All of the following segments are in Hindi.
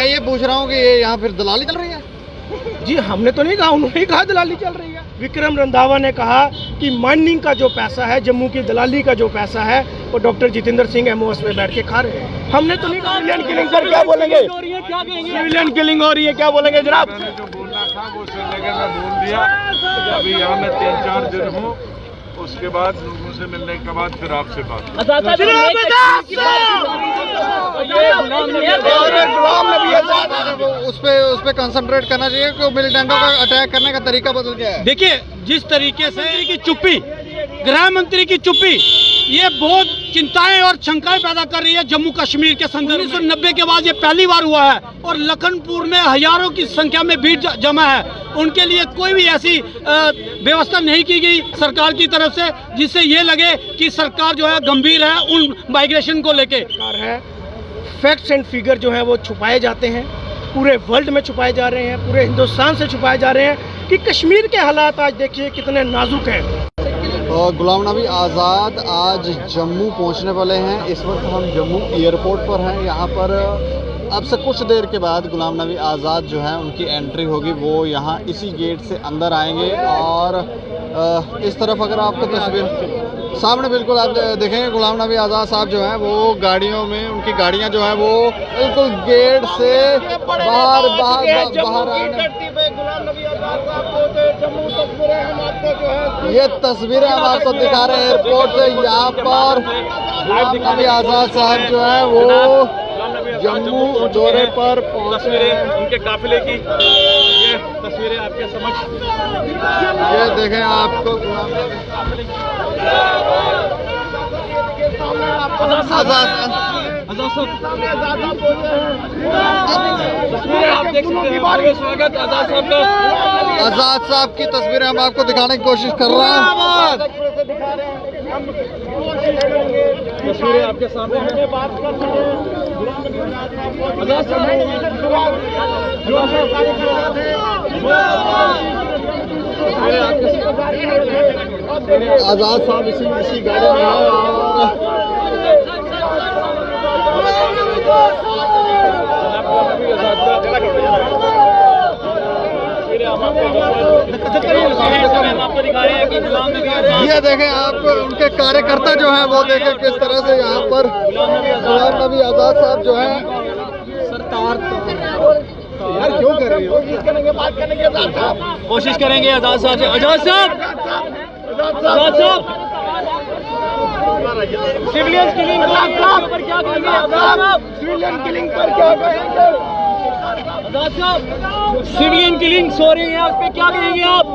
मैं ये पूछ रहा हूँ कि ये यहाँ फिर दलाली चल रही है? जी हमने तो नहीं कहा, उन्होंने ही कहा दलाली चल रही है। विक्रम रंधावा ने कहा कि माइनिंग का जो पैसा है, जम्मू की दलाली का जो पैसा है, वो डॉक्टर जितेंद्र सिंह एमओएस में बैठ के खा रहे हैं। हमने तो नहीं कहा। सिविलियन किलिंग पर क्या बोलेंगे? सिविलियन किलिंग हो रही है, क्या बोलेंगे जनाब? मैंने जो बोलना था वो श्रीनगर में बोल दिया। अभी यहाँ मैं 3-4 दिन हूँ, उसके बाद लोगों से मिलने के बाद फिर आपसे बात। उस पे कंसंट्रेट करना चाहिए कि मिलिटेंटों का अटैक करने का तरीका बदल गया है। देखिए जिस तरीके से की चुप्पी, गृह मंत्री की चुप्पी, ये बहुत चिंताएं और शंकाएं पैदा कर रही है जम्मू कश्मीर के संदर्भ में। 1990 के बाद ये पहली बार हुआ है और लखनपुर में हजारों की संख्या में भीड़ जमा है। उनके लिए कोई भी ऐसी व्यवस्था नहीं की गई सरकार की तरफ से जिससे ये लगे कि सरकार जो है गंभीर है उन माइग्रेशन को लेके। फैक्ट्स एंड फिगर जो है वो छुपाए जाते हैं, पूरे वर्ल्ड में छुपाए जा रहे हैं, पूरे हिंदुस्तान से छुपाए जा रहे हैं कि कश्मीर के हालात आज देखिए कितने नाजुक हैं। गुलाम नबी आज़ाद आज जम्मू पहुंचने वाले हैं। इस वक्त हम जम्मू एयरपोर्ट पर हैं। यहाँ पर अब से कुछ देर के बाद गुलाम नबी आज़ाद जो है उनकी एंट्री होगी। वो यहाँ इसी गेट से अंदर आएंगे और इस तरफ अगर आपको तस्वीर सामने बिल्कुल आप देखेंगे गुलाम नबी आज़ाद साहब जो हैं वो गाड़ियों में, उनकी गाड़ियाँ जो हैं वो बिल्कुल गेट से बाहर ये तस्वीरें हम आपको दिखा रहे हैं एयरपोर्ट से। यहाँ पर गुलाम नबी आज़ाद साहब जो है वो जम्मू दौरे पर पहुंचे हैं। उनके काफिले की ये तस्वीरें आपके समक्ष, ये देखें आपको आज़ाद साहब की तस्वीरें हम आपको दिखाने की कोशिश कर रहे हैं। तस्वीरें आपके सामने हैं। आज़ाद साहब इसी गाड़ी में ये देखें आप उनके कार्यकर्ता जो हैं वो देखें किस तरह से यहाँ पर गुलाम नबी आज़ाद साहब जो हैं सरकार यार क्यों कर रही हो? कोशिश करेंगे आज़ाद साहब से। आज़ाद साहब, आज़ाद साहब, सिविलियन किलिंग पर क्या कहेंगे? आज़ाद साहब, सिविलियन किलिंग पर क्या कहेंगे? आज़ाद साहब, सिविलियन किलिंग हो रही है, उस पर क्या कहेंगे आप?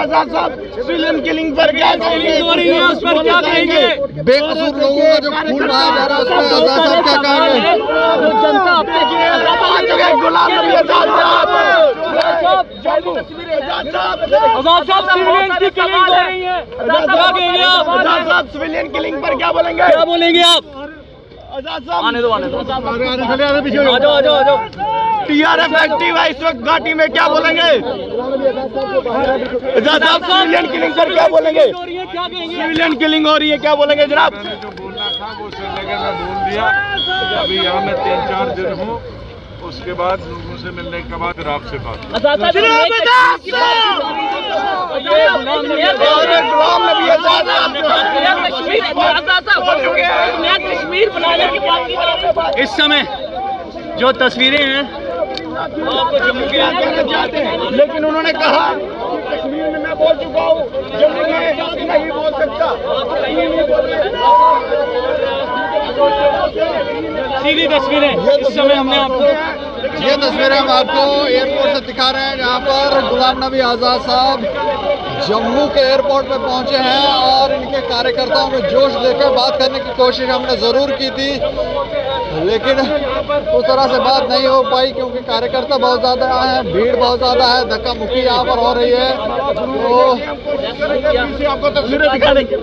आज़ाद साहब, सिविलियन किलिंग पर क्या हो रही है, उस पर क्या कहेंगे? बेकसूर लोगों का जो खून बहाया जा रहा है उसमें आज़ाद साहब क्या कहेंगे? जनता गुलाम नबी आज़ाद साहब, आज़ाद साहब सिविलियन की किलिंग हो रही है, क्या कहेंगे आप? आज़ाद साहब सिविलियन किलिंग पर क्या बोलेंगे? क्या बोलेंगे आप? आज़ाद साहब आने दो, आ जाओ। टीआरएफ एक्टिव है इस वक्त घाटी में, क्या बोलेंगे? आज़ाद साहब सिविलियन किलिंग पर क्या बोलेंगे? सिविलियन किलिंग हो रही है, क्या बोलेंगे जनाब? मैंने जो बोलना था वो श्रीनगर में बोल दिया। अभी यहाँ मैं 3-4 दिन हूँ, उसके बाद लोगों से मिलने के बाद फिर आपसे बात। गुलाम नबी आज़ाद इस समय जो तस्वीरें हैं वो आपको जम्मू की याद करना चाहते हैं, लेकिन उन्होंने कहा कश्मीर में मैं बोल चुका हूँ, जम्मू में नहीं बोल सकता। सीधी तस्वीरें इस समय हमने आपको, ये तस्वीरें हम आपको एयरपोर्ट से दिखा रहे हैं जहाँ पर गुलाम नबी आज़ाद साहब जम्मू के एयरपोर्ट पे पहुंचे हैं और इनके कार्यकर्ताओं में जोश लेकर बात करने की कोशिश हमने ज़रूर की थी, लेकिन उस तरह से बात नहीं हो पाई क्योंकि कार्यकर्ता बहुत ज़्यादा हैं, भीड़ बहुत ज़्यादा है, धक्का मुक्की यहाँ पर हो रही है। तो आपको तस्वीरें दिखा देंगे।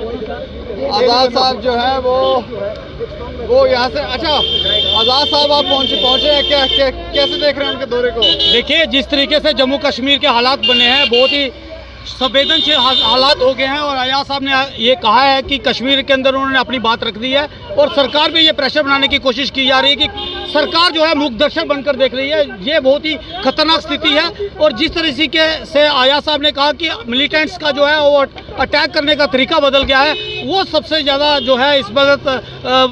आज़ाद साहब जो है वो यहाँ से, अच्छा आज़ाद साहब आप पहुँचे हैं, कैसे देख रहे हैं उनके दौरे को? देखिए जिस तरीके से जम्मू कश्मीर के हालात बने हैं बहुत ही संवेदनशील हालात हो गए हैं और अयाज साहब ने ये कहा है कि कश्मीर के अंदर उन्होंने अपनी बात रख दी है और सरकार पे ये प्रेशर बनाने की कोशिश की जा रही है कि सरकार जो है मुखदर्शक बनकर देख रही है। ये बहुत ही खतरनाक स्थिति है और जिस तरीके से अयाज साहब ने कहा कि मिलिटेंट्स का जो है वो अटैक करने का तरीका बदल गया है, वो सबसे ज़्यादा जो है इस वक्त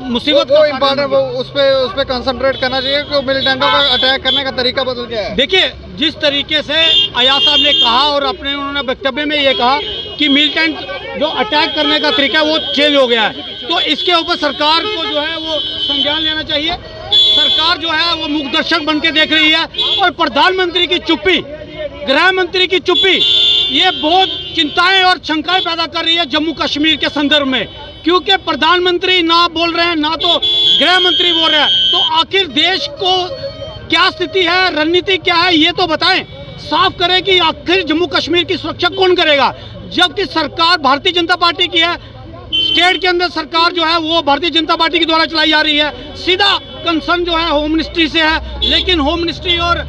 मुसीबत वो इम्पोर्टेंट, वो उस पर कंसंट्रेट करना चाहिए कि मिलिटेंटों का अटैक करने का तरीका बदल गया है। देखिए, जिस तरीके से अयाज साहब ने कहा और उन्होंने वक्तव्य में ये कहा कि मिलिटेंट जो अटैक करने का तरीका है वो चेंज हो गया है, तो इसके ऊपर सरकार को जो है वो संज्ञान लेना चाहिए। सरकार जो है वो मुखदर्शक बन के देख रही है और प्रधानमंत्री की चुप्पी, गृह मंत्री की चुप्पी, ये बहुत चिंताएं और शंकाएं पैदा कर रही है जम्मू कश्मीर के संदर्भ में, क्योंकि प्रधानमंत्री ना बोल रहे हैं ना तो गृह मंत्री बोल रहे हैं। तो आखिर देश को क्या स्थिति है, रणनीति क्या है, ये तो बताएं, साफ करें कि आखिर जम्मू कश्मीर की सुरक्षा कौन करेगा, जबकि सरकार भारतीय जनता पार्टी की है। स्टेट के अंदर सरकार जो है वो भारतीय जनता पार्टी के द्वारा चलाई जा रही है। सीधा कंसर्न जो है होम मिनिस्ट्री से है, लेकिन होम मिनिस्ट्री और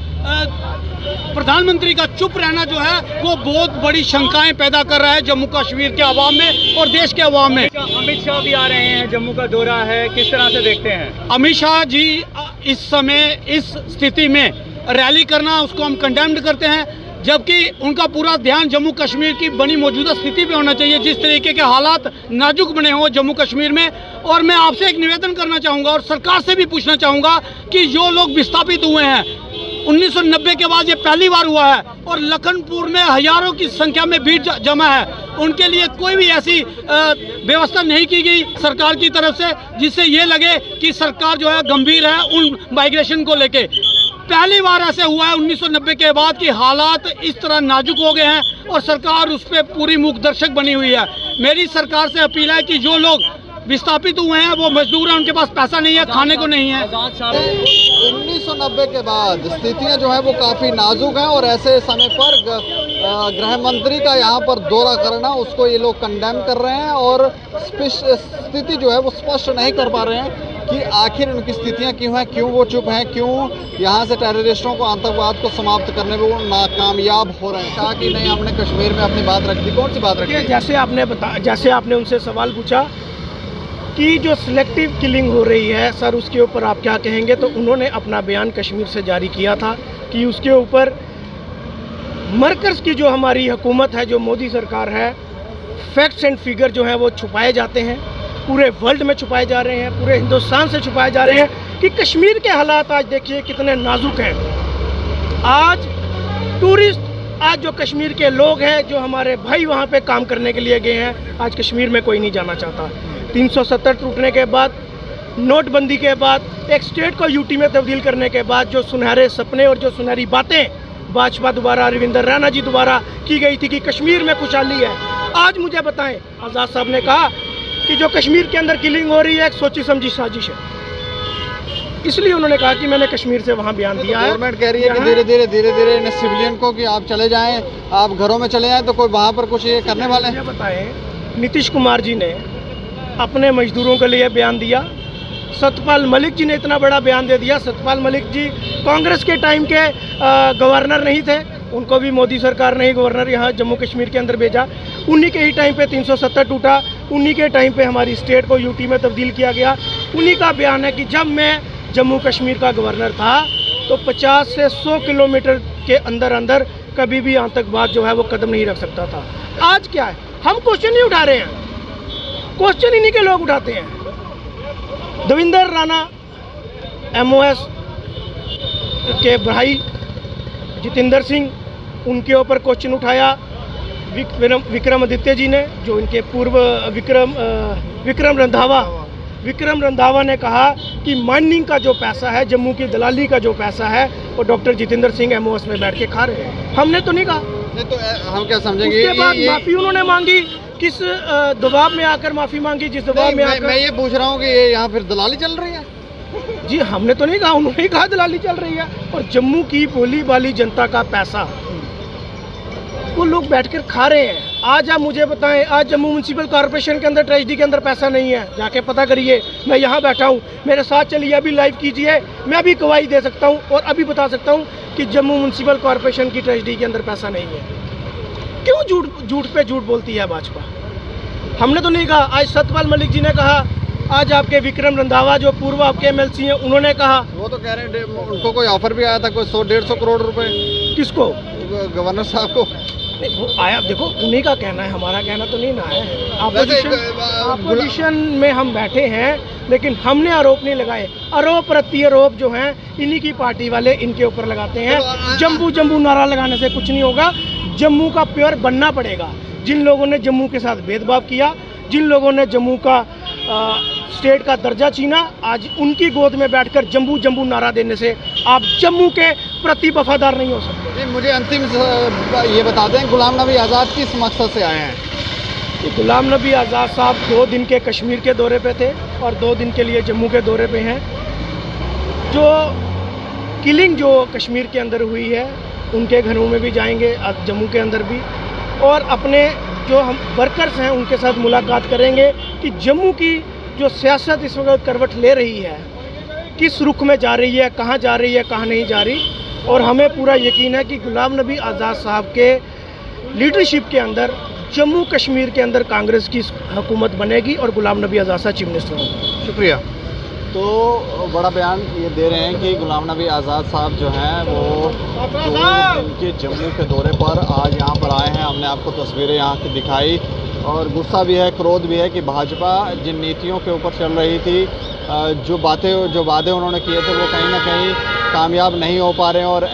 प्रधानमंत्री का चुप रहना जो है वो बहुत बड़ी शंकाएं पैदा कर रहा है जम्मू कश्मीर के अवाम में और देश के अवाम में। अमित शाह भी आ रहे हैं, जम्मू का दौरा है, किस तरह से देखते हैं? अमित शाह जी इस समय इस स्थिति में रैली करना उसको हम कंडेम्ड करते हैं, जबकि उनका पूरा ध्यान जम्मू कश्मीर की बनी मौजूदा स्थिति पे होना चाहिए। जिस तरीके के हालात नाजुक बने हो जम्मू कश्मीर में, और मैं आपसे एक निवेदन करना चाहूँगा और सरकार से भी पूछना चाहूँगा कि जो लोग विस्थापित हुए हैं 1990 के बाद ये पहली बार हुआ है और लखनपुर में हजारों की संख्या में भीड़ जमा है, उनके लिए कोई भी ऐसी व्यवस्था नहीं की गई सरकार की तरफ से जिससे ये लगे कि सरकार जो है गंभीर है उन माइग्रेशन को लेके। पहली बार ऐसे हुआ है 1990 के बाद कि हालात इस तरह नाजुक हो गए हैं और सरकार उस पर पूरी मुखदर्शक बनी हुई है। मेरी सरकार से अपील है कि जो लोग विस्थापित हुए हैं वो मजदूर हैं, उनके पास पैसा नहीं है, खाने को नहीं है। 1990 के बाद स्थितियां जो है वो काफ़ी नाजुक हैं और ऐसे समय पर गृह मंत्री का यहाँ पर दौरा करना उसको ये लोग कंडेम कर रहे हैं और स्थिति जो है वो स्पष्ट नहीं कर पा रहे हैं कि आखिर उनकी स्थितियां क्यों हैं, क्यों वो चुप हैं, क्यों यहाँ से टेररिस्टों को, आतंकवाद को समाप्त करने में वो नाकामयाब हो रहे हैं। कहा कि नहीं, हमने कश्मीर में अपनी बात रख दी। कौन सी बात रखी? जैसे आपने उनसे सवाल पूछा कि जो सिलेक्टिव किलिंग हो रही है सर, उसके ऊपर आप क्या कहेंगे, तो उन्होंने अपना बयान कश्मीर से जारी किया था कि उसके ऊपर मरकज़ की जो हमारी हुकूमत है, जो मोदी सरकार है, फैक्ट्स एंड फिगर जो हैं वो छुपाए जाते हैं, पूरे वर्ल्ड में छुपाए जा रहे हैं, पूरे हिंदुस्तान से छुपाए जा रहे हैं कि कश्मीर के हालात आज देखिए कितने नाजुक हैं। आज टूरिस्ट, आज जो कश्मीर के लोग हैं, जो हमारे भाई वहाँ पे काम करने के लिए गए हैं, आज कश्मीर में कोई नहीं जाना चाहता। 370 टूटने के बाद, नोटबंदी के बाद, एक स्टेट को यूटी में तब्दील करने के बाद जो सुनहरे सपने और जो सुनहरी बातें भाजपा द्वारा, रविंदर रैना जी द्वारा की गई थी कि कश्मीर में खुशहाली है, आज मुझे बताएं, आज़ाद साहब ने कहा कि जो कश्मीर के अंदर किलिंग हो रही है एक सोची समझी साजिश है। इसलिए उन्होंने कहा कि मैंने कश्मीर से वहाँ बयान दिया है। गवर्नमेंट कह रही है कि धीरे धीरे इन सिविलियन को कि आप चले जाएं, आप घरों में चले जाएं, तो कोई वहाँ पर कुछ ये करने वाले हैं? बताएं, नीतीश कुमार जी ने अपने मजदूरों के लिए बयान दिया, सतपाल मलिक जी ने इतना बड़ा बयान दे दिया। सतपाल मलिक जी कांग्रेस के टाइम के गवर्नर नहीं थे, उनको भी मोदी सरकार ने ही गवर्नर यहाँ जम्मू कश्मीर के अंदर भेजा। उन्हीं के ही टाइम पे 370 टूटा, उन्हीं के टाइम पे हमारी स्टेट को यूटी में तब्दील किया गया। उन्हीं का बयान है कि जब मैं जम्मू कश्मीर का गवर्नर था तो 50 से 100 किलोमीटर के अंदर अंदर कभी भी आतंकवाद जो है वो कदम नहीं रख सकता था। आज क्या है, हम क्वेश्चन नहीं उठा रहे हैं, क्वेश्चन इन्हीं के लोग उठाते हैं। देवेंद्र राणा MOS के भाई जितेंद्र सिंह, उनके ऊपर क्वेश्चन उठाया विक्रमादित्य जी ने, जो इनके पूर्व विक्रम रंधावा ने कहा कि माइनिंग का जो पैसा है, जम्मू की दलाली का जो पैसा है, वो डॉक्टर जितेंद्र सिंह MOS में बैठ के खा रहे हैं। हमने तो नहीं कहा। नहीं तो हम क्या समझेंगे? उसके बाद माफ़ी उन्होंने मांगी, किस दबाव में आकर माफ़ी मांगी, जिस दबाव में आकर। मैं ये पूछ रहा हूँ कि ये यहाँ फिर दलाली चल रही है? जी हमने तो नहीं कहा, उन्होंने ही कहा दलाली चल रही है। और जम्मू की भोली भाली जनता का पैसा वो लोग बैठकर खा रहे हैं। आज आप मुझे बताएं, आज जम्मू म्यूनसिपल कॉर्पोरेशन के अंदर, ट्रेजरी के अंदर पैसा नहीं है, जाके पता करिए। मैं यहाँ बैठा हूँ, मेरे साथ चलिए, अभी लाइव कीजिए, मैं भी गवाही दे सकता हूँ और अभी बता सकता हूँ कि जम्मू म्यूनसिपल कॉर्पोरेशन की ट्रेजरी के अंदर पैसा नहीं है। क्यों झूठ पे झूठ बोलती है भाजपा? हमने तो नहीं कहा। आज सतपाल मलिक जी ने कहा, आज आपके विक्रम रंधावा जो पूर्व आपके एमएलसी हैं उन्होंने कहा। वो तो कह रहे हैं उनको कोई ऑफर भी आया था, कोई 100-150 करोड़ रुपए। किसको? गवर्नर साहब को। नहीं, वो आया, देखो उन्हीं का कहना है, हमारा कहना तो नहीं ना है। अपोजिशन में हम बैठे हैं, लेकिन हमने आरोप नहीं लगाए। आरोप प्रत्यारोप जो हैं इन्हीं की पार्टी वाले इनके ऊपर लगाते हैं। जम्मू जम्मू नारा लगाने से कुछ नहीं होगा। जम्मू का प्योर बनना पड़ेगा। जिन लोगों ने जम्मू के साथ भेदभाव किया, जिन लोगों ने जम्मू का स्टेट का दर्जा छीना, आज उनकी गोद में बैठकर जम्मू जम्मू नारा देने से आप जम्मू के प्रति वफादार नहीं हो सकते। मुझे अंतिम ये बता दें, गुलाम नबी आज़ाद किस मकसद से आए हैं? कि गुलाम नबी आज़ाद साहब 2 दिन के कश्मीर के दौरे पे थे और 2 दिन के लिए जम्मू के दौरे पे हैं। जो किलिंग जो कश्मीर के अंदर हुई है, उनके घरों में भी जाएंगे, जम्मू के अंदर भी, और अपने जो हम वर्कर्स हैं उनके साथ मुलाकात करेंगे कि जम्मू की जो सियासत इस वक्त करवट ले रही है, किस रुख में जा रही है, कहाँ जा रही है, कहाँ नहीं जा रही। और हमें पूरा यकीन है कि गुलाम नबी आज़ाद साहब के लीडरशिप के अंदर जम्मू कश्मीर के अंदर कांग्रेस की हुकूमत बनेगी और गुलाम नबी आज़ाद साहब चीफ मिनिस्टर होंगे। शुक्रिया। तो बड़ा बयान ये दे रहे हैं कि गुलाम नबी आज़ाद साहब जो हैं वो 2 दिन के जम्मू के दौरे पर आज यहाँ पर आए हैं। हमने आपको तस्वीरें यहाँ की दिखाई और गुस्सा भी है, क्रोध भी है कि भाजपा जिन नीतियों के ऊपर चल रही थी, जो वादे उन्होंने किए थे वो कहीं ना कहीं कामयाब नहीं हो पा रहे हैं। और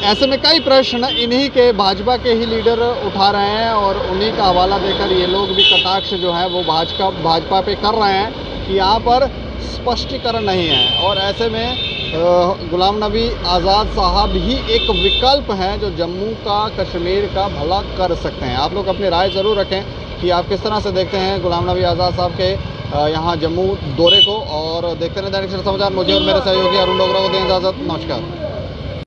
ऐसे में कई प्रश्न इन्हीं के भाजपा के ही लीडर उठा रहे हैं और उन्हीं का हवाला देकर ये लोग भी कटाक्ष जो है वो भाजपा पे कर रहे हैं कि यहाँ पर स्पष्टीकरण नहीं है। और ऐसे में गुलाम नबी आज़ाद साहब ही एक विकल्प है जो जम्मू का, कश्मीर का भला कर सकते हैं। आप लोग अपनी राय ज़रूर रखें कि आप किस तरह से देखते हैं गुलाम नबी आज़ाद साहब के यहाँ जम्मू दौरे को। और देखते रहें दैनिक सवेरा समाचार। मुझे और मेरे सहयोगी अरुण डोगरा को दें इजाज़त। नमस्कार।